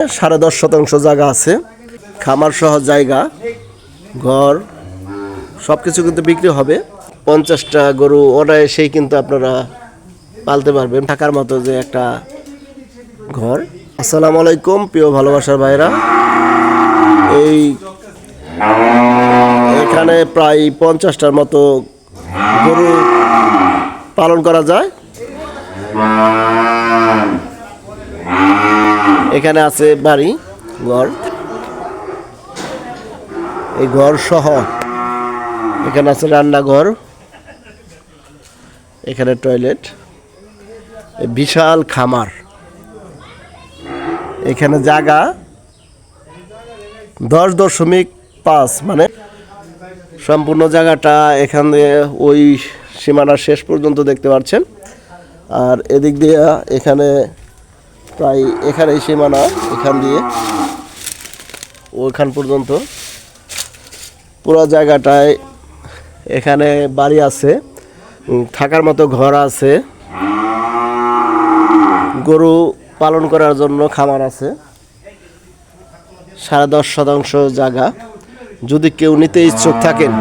10.5% জায়গা আছে, খামার সহ জায়গা, ঘর সবকিছু কিন্তু বিক্রি হবে। 50টা গরু অনায়াসেই কিন্তু আপনারা পালতে পারবেন, থাকার মতো যে একটা ঘর। আসসালামু আলাইকুম প্রিয় ভালোবাসার ভাইরা, এখানে প্রায় 50টার মতো গরু পালন করা যায়। এখানে আছে বাড়ি ঘর, এই ঘর সহ এখানে আছে রান্নাঘর, এখানে টয়লেট, বিশাল খামার। এখানে জায়গা 10.5 মানে সম্পূর্ণ জায়গাটা এখান দিয়ে ওই সীমানার শেষ পর্যন্ত দেখতে পাচ্ছেন। আর এদিক দিয়ে এখানে প্রায় এখানে সীমানা, এখান দিয়ে ওইখান পর্যন্ত পুরো জায়গাটায় এখানে বাড়ি আছে, থাকার মতো ঘর আছে, গরু পালন করার জন্য খামার আছে। 10.5% জায়গা। যদি কেউ নিতে ইচ্ছুক থাকেন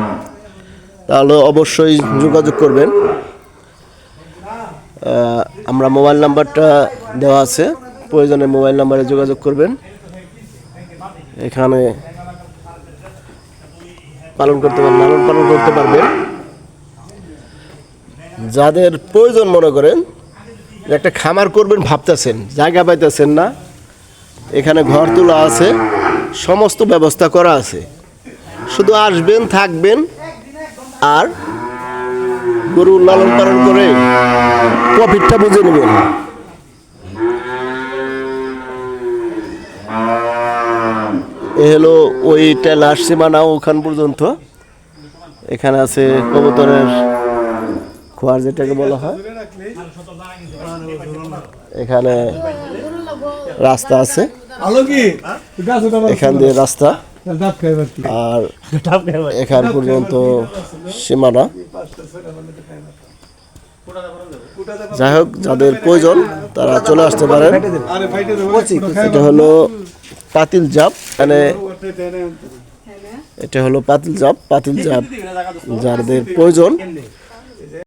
তাহলে অবশ্যই যোগাযোগ করবেন। আমরা মোবাইল নাম্বারটা দেওয়া আছে, প্রয়োজনে মোবাইল নাম্বারে যোগাযোগ করবেন। এখানে লালন পালন করতে পারবেন। যাদের প্রয়োজন মনে করেন যে একটা খামার করবেন ভাবতেছেন, জায়গা পাইতেছেন না, এখানে ঘর তোলা আছে, সমস্ত ব্যবস্থা করা আছে। শুধু আসবেন, থাকবেন আর গরু লালন পালন করে প্রফিটটা বুঝে নেবেন। এ হলো ওই টেলার সীমানা, ওখান পর্যন্ত। এখানে আছে কবুতরের খোয়ার, যেটাকে বলা হয়। এখানে রাস্তা আছে, এখান দিয়ে রাস্তা, আর এখান পর্যন্ত সীমানা। যাই হোক, যাদের প্রয়োজন তারা চলে আসতে পারেন। এটা হলো পাতিল জাপ, মানে এটা হলো পাতিল জাপ যাদের প্রয়োজন